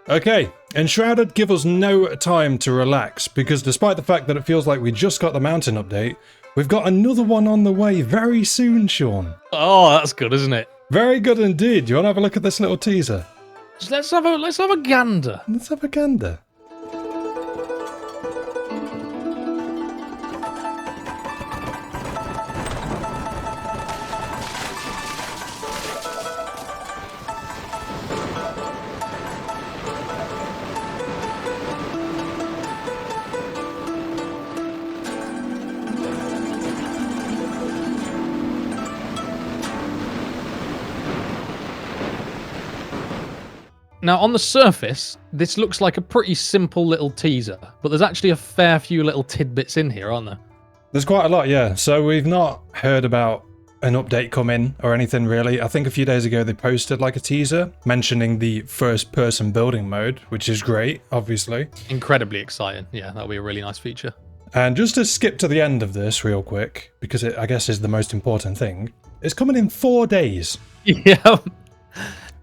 Okay, Enshrouded give us no time to relax, because despite the fact that it feels like we just got the mountain update, we've got another one on the way very soon, Sean. Oh, that's good, isn't it? Very good indeed. Do you want to have a look at this little teaser? Let's have a gander. Let's have a gander. Now, on the surface, this looks like a pretty simple little teaser, but there's actually a fair few little tidbits in here, aren't there? There's quite a lot, yeah. So we've not heard about an update come in or anything really. I think a few days ago they posted like a teaser mentioning the first-person building mode, which is great, obviously. Incredibly exciting. Yeah, that'll be a really nice feature. And just to skip to the end of this real quick, because it, I guess, is the most important thing, it's coming in 4 days. Yeah.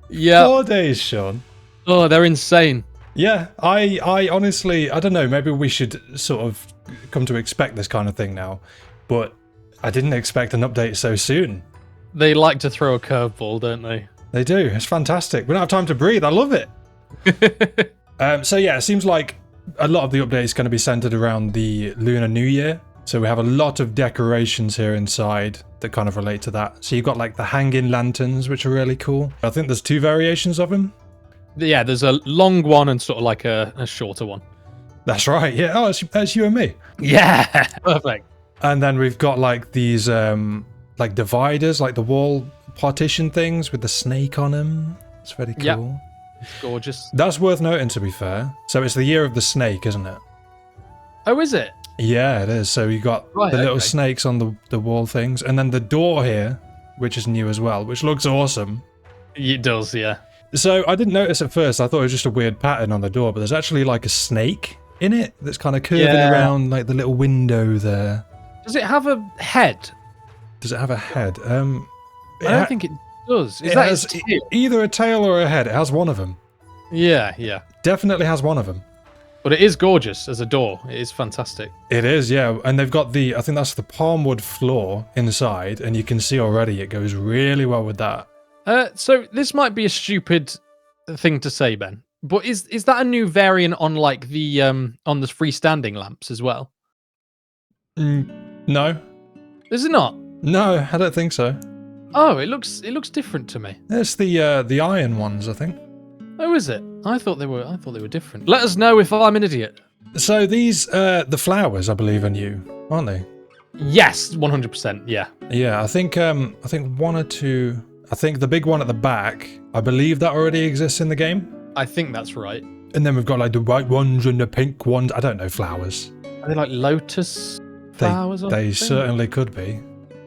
Yeah. 4 days, Sean. Oh, they're insane. Yeah, I honestly, I don't know, maybe we should sort of come to expect this kind of thing now, but I didn't expect an update so soon. They like to throw a curveball, don't they? They do, it's fantastic. We don't have time to breathe, I love it. So yeah, it seems like a lot of the update is going to be centered around the Lunar New Year. So we have a lot of decorations here inside that kind of relate to that. So you've got like the hanging lanterns, which are really cool. I think there's 2 variations of them. Yeah, there's a long one and sort of like a shorter one. That's right, yeah. Oh, it's you and me. Yeah, perfect. And then we've got like these like dividers, like the wall partition things with the snake on them. It's very cool. Yep. It's gorgeous. That's worth noting, to be fair. So it's the year of the snake, isn't it? Oh, is it? Yeah, it is. So you got the little snakes on the wall things, and then the door here, which is new as well, which looks awesome. It does, yeah. So I didn't notice at first. I thought it was just a weird pattern on the door, but there's actually like a snake in it that's kind of curving around like the little window there. Does it have a head? Does it have a head? I don't think it does. Is that its tail? Either a tail or a head. It has one of them. Yeah, yeah. Definitely has one of them. But it is gorgeous as a door. It is fantastic. It is, yeah. And they've got the, I think that's the palm wood floor inside, and you can see already it goes really well with that. So this might be a stupid thing to say, Ben, but is that a new variant on like the on the freestanding lamps as well? No. Is it not? No, I don't think so. Oh, it looks different to me. It's the iron ones, I think. Oh, is it? I thought they were different. Let us know if I'm an idiot. So these the flowers, I believe, are new, aren't they? Yes, 100%. Yeah. Yeah, I think 1 or 2. I think the big one at the back, I believe that already exists in the game. I think that's right. And then we've got like the white ones and the pink ones. I don't know, flowers. Are they like lotus flowers? They certainly could be.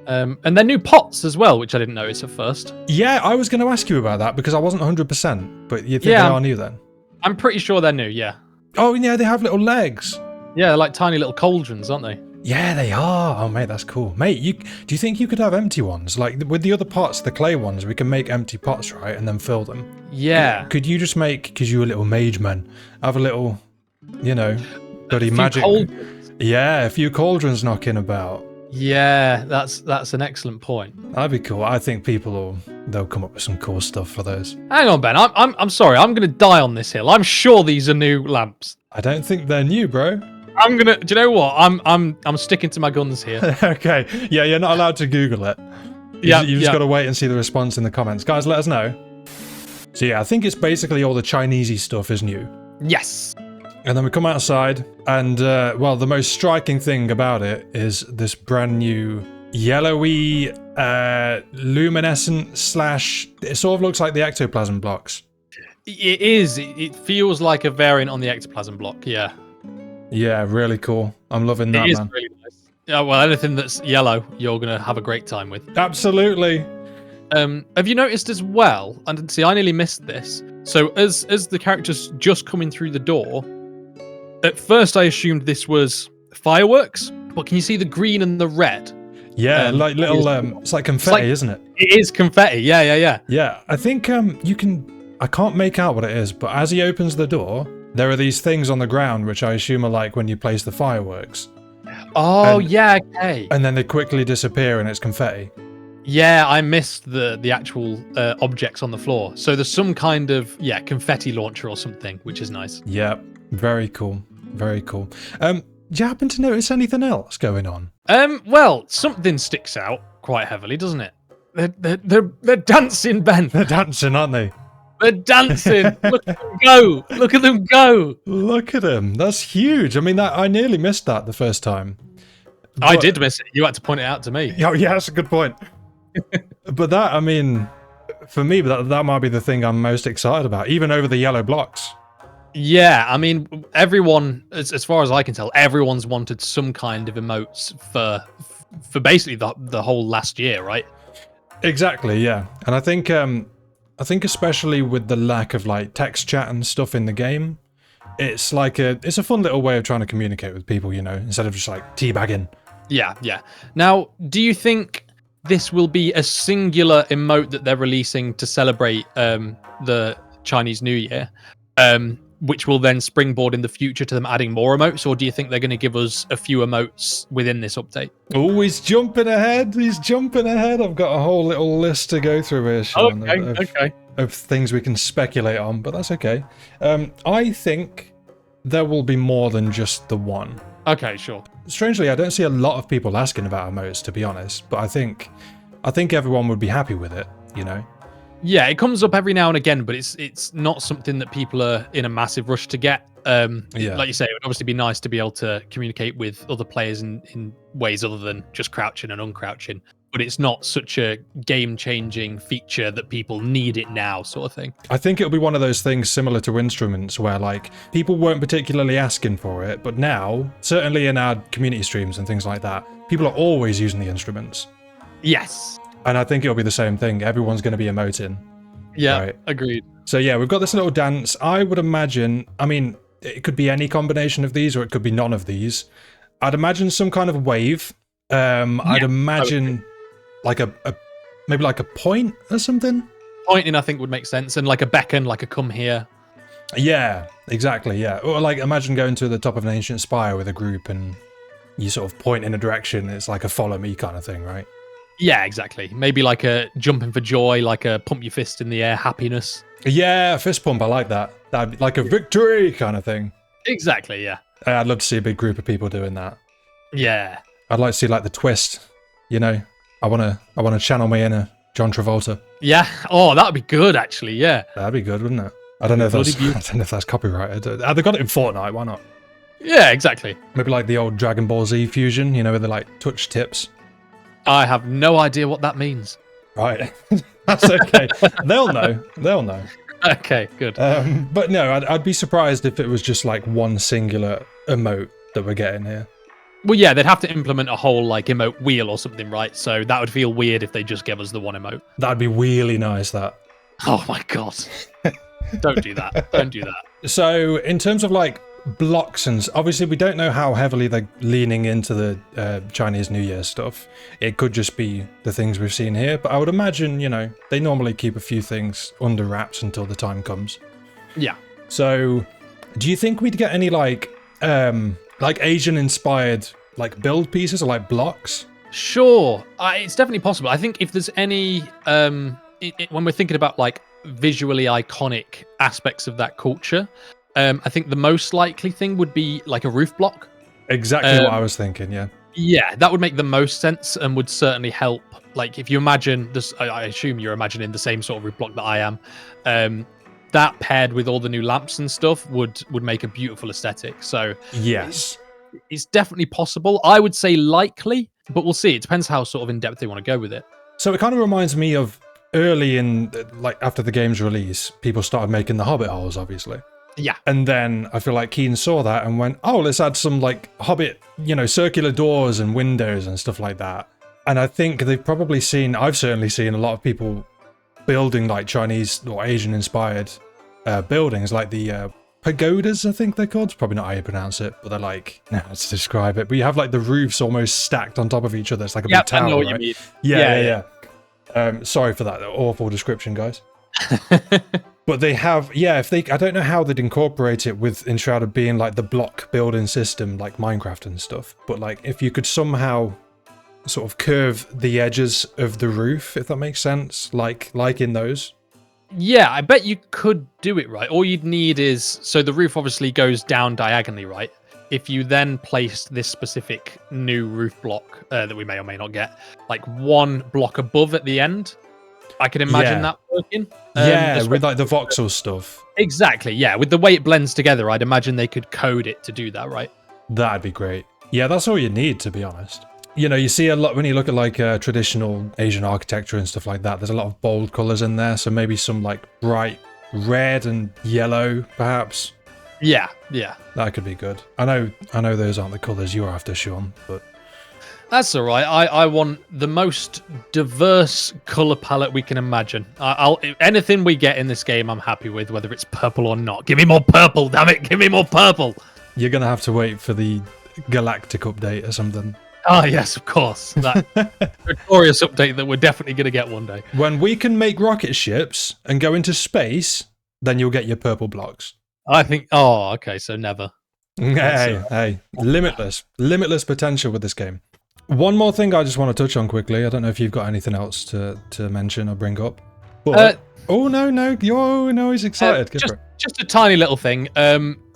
And they're new pots as well, which I didn't notice at first. Yeah, I was going to ask you about that because I wasn't 100%, but you think they are new then? I'm pretty sure they're new, yeah. Oh, yeah, they have little legs. Yeah, they're like tiny little cauldrons, aren't they? Yeah, they are. Oh, mate, that's cool. Mate, do you think you could have empty ones? Like, with the other pots, the clay ones, we can make empty pots, right? And then fill them. Yeah. Could you just make, because you're a little mage man, have a little, you know, bloody magic. Cauldrons. Yeah, a few cauldrons knocking about. Yeah, that's an excellent point. That'd be cool. I think they'll come up with some cool stuff for those. Hang on, Ben. I'm sorry. I'm going to die on this hill. I'm sure these are new lamps. I don't think they're new, bro. Do you know what? I'm sticking to my guns here. Okay. Yeah, you're not allowed to Google it. You've just got to wait and see the response in the comments. Guys, let us know. So yeah, I think it's basically all the Chinesey stuff is new. Yes. And then we come outside, and well, the most striking thing about it is this brand new yellowy, luminescent / it sort of looks like the ectoplasm blocks. It is. It feels like a variant on the ectoplasm block. Yeah. Yeah, really cool. I'm loving that, man. It is really nice. Yeah, well, anything that's yellow, you're going to have a great time with. Absolutely. Have you noticed as well, and see, I nearly missed this. So as the character's just coming through the door, at first I assumed this was fireworks, but can you see the green and the red? Yeah, like little, it's like confetti, isn't it? It is confetti, yeah. Yeah, I think you can I can't make out what it is, but as he opens the door, there are these things on the ground, which I assume are like when you place the fireworks. Oh, yeah, okay. And then they quickly disappear and it's confetti. Yeah, I missed the actual objects on the floor. So there's some kind of, confetti launcher or something, which is nice. Yeah, very cool. Very cool. Do you happen to notice anything else going on? Well, something sticks out quite heavily, doesn't it? They're dancing, Ben. They're dancing, aren't they? They're dancing. Look at them go. Look at them go. Look at them. That's huge. I mean, I nearly missed that the first time. I did miss it. You had to point it out to me. Oh, yeah, that's a good point. But that, I mean, for me, that might be the thing I'm most excited about, even over the yellow blocks. Yeah, I mean, everyone, as far as I can tell, everyone's wanted some kind of emotes for basically the whole last year, right? Exactly, yeah. And I think especially with the lack of like text chat and stuff in the game, it's a fun little way of trying to communicate with people, you know, instead of just like teabagging. Yeah. Now, do you think this will be a singular emote that they're releasing to celebrate the Chinese New Year, which will then springboard in the future to them adding more emotes, or do you think they're going to give us a few emotes within this update? Oh, he's jumping ahead. He's jumping ahead. I've got a whole little list to go through here, Sean, of things we can speculate on, but that's okay. I think there will be more than just the one. Okay, sure. Strangely, I don't see a lot of people asking about emotes, to be honest, but I think everyone would be happy with it, you know? Yeah, it comes up every now and again, but it's not something that people are in a massive rush to get. Like you say, it would obviously be nice to be able to communicate with other players in ways other than just crouching and uncrouching, but it's not such a game-changing feature that people need it now, sort of thing. I think it'll be one of those things similar to instruments where, like, people weren't particularly asking for it, but now, certainly in our community streams and things like that, people are always using the instruments. Yes. And I think it'll be the same thing. Everyone's going to be emoting. Yeah, right? Agreed. So yeah, we've got this little dance. I would imagine, I mean, it could be any combination of these or it could be none of these. I'd imagine some kind of wave. I'd imagine like maybe like a point or something. Pointing, I think, would make sense. And like a beckon, like a come here. Yeah, exactly, yeah. Or like imagine going to the top of an ancient spire with a group and you sort of point in a direction. It's like a follow me kind of thing, right? Yeah, exactly. Maybe like a jumping for joy, like a pump your fist in the air, happiness. Yeah, fist pump, I like that. That'd be like a victory kind of thing. Exactly, yeah. I'd love to see a big group of people doing that. Yeah. I'd like to see like the twist, you know? I wanna channel my inner John Travolta. Yeah. Oh, that'd be good actually, yeah. That'd be good, wouldn't it? I don't know if that's copyrighted. They got it in Fortnite, why not? Yeah, exactly. Maybe like the old Dragon Ball Z fusion, you know, with the like touch tips. I have no idea what that means. Right. That's okay. They'll know. Okay, good. But no, I'd be surprised if it was just like one singular emote that we're getting here. Well, yeah, they'd have to implement a whole like emote wheel or something, right? So that would feel weird if they just gave us the one emote. That'd be really nice, that. Oh my god. Don't do that. Don't do that. So in terms of like blocks, and obviously we don't know how heavily they're leaning into the Chinese New Year stuff. It could just be the things we've seen here, but I would imagine, you know, they normally keep a few things under wraps until the time comes. Yeah. So do you think we'd get any like Asian inspired like build pieces or like blocks? Sure. It's definitely possible. I think if there's any when we're thinking about like visually iconic aspects of that culture, I think the most likely thing would be like a roof block. Exactly what I was thinking, yeah. Yeah, that would make the most sense and would certainly help. Like if you imagine this, I assume you're imagining the same sort of roof block that I am. That paired with all the new lamps and stuff would make a beautiful aesthetic. So yes, it's definitely possible. I would say likely, but we'll see. It depends how sort of in depth they want to go with it. So it kind of reminds me of early in, like after the game's release, people started making the Hobbit holes, obviously. Yeah. And then I feel like Keen saw that and went, oh, let's add some like Hobbit, you know, circular doors and windows and stuff like that. And I think they've probably seen, I've certainly seen a lot of people building like Chinese or Asian inspired buildings, like the pagodas, I think they're called. It's probably not how you pronounce it, but they're like, no, let's describe it. But you have like the roofs almost stacked on top of each other. It's like a big tower, I know what right? you mean. Yeah. Sorry for that awful description, guys. But they have, I don't know how they'd incorporate it with Enshrouded being like the block building system, like Minecraft and stuff. But like, if you could somehow sort of curve the edges of the roof, if that makes sense, like in those. Yeah, I bet you could do it right. All you'd need is, so the roof obviously goes down diagonally, right? If you then placed this specific new roof block that we may or may not get, like one block above at the end, I can imagine that working. With like the voxel stuff. Exactly, yeah. With the way it blends together, I'd imagine they could code it to do that, right? That'd be great. Yeah, that's all you need, to be honest. You know, you see a lot when you look at like traditional Asian architecture and stuff like that. There's a lot of bold colors in there, so maybe some like bright red and yellow, perhaps. Yeah. That could be good. I know those aren't the colors you're after, Sean, but that's all right. I want the most diverse color palette we can imagine. Anything we get in this game, I'm happy with, whether it's purple or not. Give me more purple, damn it! Give me more purple. You're gonna have to wait for the Galactic update or something. Ah, yes, of course. That notorious update that we're definitely going to get one day. When we can make rocket ships and go into space, then you'll get your purple blocks. I think... Oh, okay, so never. Hey. Limitless potential with this game. One more thing I just want to touch on quickly. I don't know if you've got anything else to mention or bring up. But, no, he's excited. Just a tiny little thing.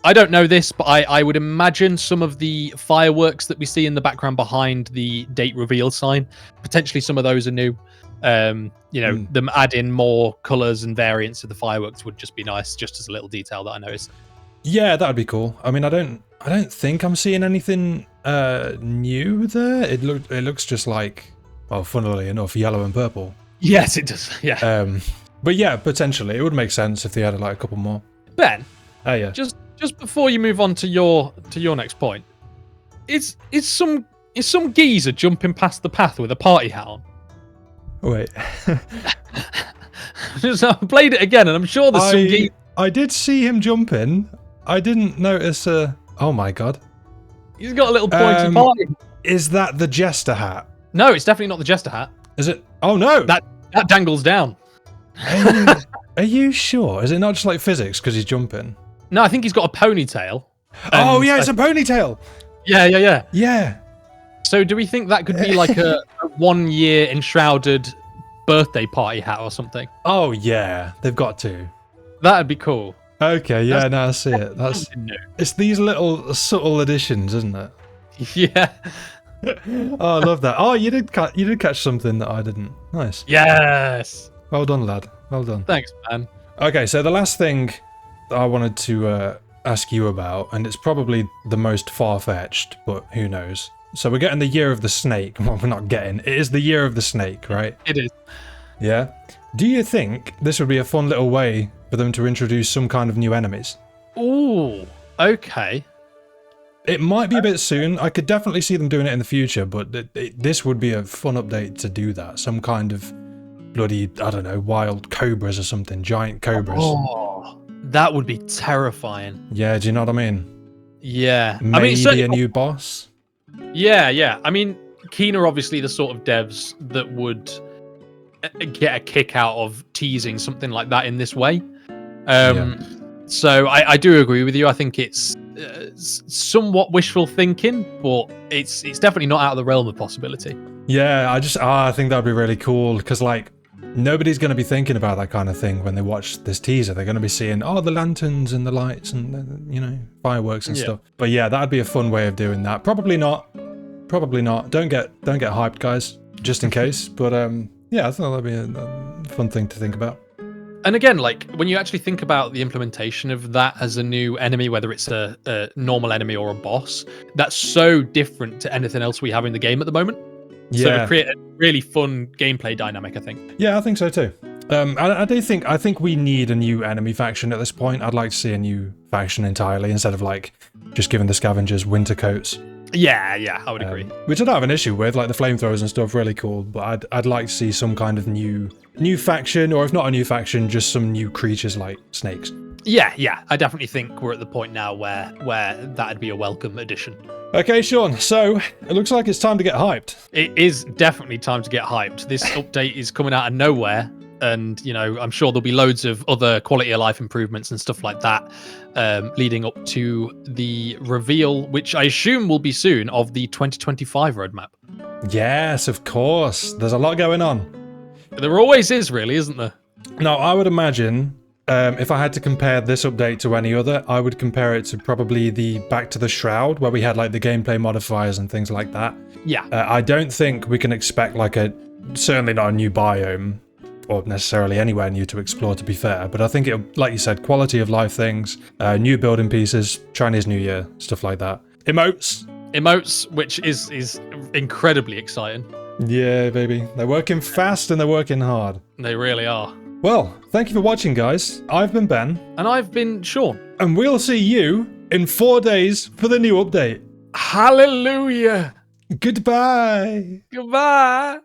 I don't know this, but I would imagine some of the fireworks that we see in the background behind the date reveal sign, potentially some of those are new. Them adding more colours and variants of the fireworks would just be nice, just as a little detail that I noticed. Yeah, that'd be cool. I mean, I don't think I'm seeing anything new there. It looks just like, well, funnily enough, yellow and purple. Yes, it does. Yeah. But yeah, potentially it would make sense if they added like a couple more. Ben. Oh yeah. Just before you move on to your next point, is some geezer jumping past the path with a party hat on? Wait. I played it again, and I'm sure there's some geezer. I did see him jumping. I didn't notice oh my god. He's got a little pointy party. Is that the jester hat? No, it's definitely not the jester hat. Is it? Oh no. That dangles down. Are you sure? Is it not just like physics because he's jumping? No, I think he's got a ponytail. Oh yeah, it's a ponytail. Yeah. Yeah. So do we think that could be like a 1 year Enshrouded birthday party hat or something? Oh yeah, they've got to. That'd be cool. Okay, yeah, now I see it. It's these little subtle additions, isn't it? Yeah. Oh, I love that. Oh, you did catch something that I didn't. Nice. Yes. Well done, lad. Well done. Thanks, man. Okay, so the last thing I wanted to ask you about, and it's probably the most far-fetched, but who knows. So we're getting the Year of the Snake. Well, we're not getting. It is the Year of the Snake, right? It is. Yeah. Do you think this would be a fun little way for them to introduce some kind of new enemies? Ooh, okay. It might be a bit soon. I could definitely see them doing it in the future, but this would be a fun update to do that. Some kind of bloody, I don't know, wild cobras or something. Giant cobras. Oh, that would be terrifying. Yeah, do you know what I mean? Yeah. Maybe a new boss? Yeah. I mean, Keen are obviously the sort of devs that would get a kick out of teasing something like that in this way. So I do agree with you. I think it's somewhat wishful thinking, but it's definitely not out of the realm of possibility. Yeah, I think that'd be really cool because like nobody's going to be thinking about that kind of thing when they watch this teaser. They're going to be seeing the lanterns and the lights and fireworks and stuff. But yeah, that'd be a fun way of doing that. Probably not. Don't get hyped, guys, just in case. But yeah, I thought that'd be a fun thing to think about. And again, like when you actually think about the implementation of that as a new enemy, whether it's a normal enemy or a boss, that's so different to anything else we have in the game at the moment. Yeah. So it would create a really fun gameplay dynamic, I think. Yeah, I think so too. I think we need a new enemy faction at this point. I'd like to see a new faction entirely instead of like just giving the scavengers winter coats. Yeah, I would agree. Which I don't have an issue with, like the flamethrowers and stuff, really cool. But I'd like to see some kind of new faction, or if not a new faction, just some new creatures like snakes. Yeah. I definitely think we're at the point now where that'd be a welcome addition. Okay, Sean. So it looks like it's time to get hyped. It is definitely time to get hyped. This update is coming out of nowhere. And, you know, I'm sure there'll be loads of other quality of life improvements and stuff like that leading up to the reveal, which I assume will be soon, of the 2025 roadmap. Yes, of course. There's a lot going on. There always is, really, isn't there? Now, I would imagine if I had to compare this update to any other, I would compare it to probably the Back to the Shroud, where we had like the gameplay modifiers and things like that. Yeah. I don't think we can expect like certainly not a new biome, or necessarily anywhere new to explore, to be fair. But I think it'll, like you said, quality of life things, new building pieces, Chinese New Year, stuff like that. Emotes, which is incredibly exciting. Yeah, baby. They're working fast and they're working hard. They really are. Well, thank you for watching, guys. I've been Ben. And I've been Sean. And we'll see you in 4 days for the new update. Hallelujah. Goodbye. Goodbye.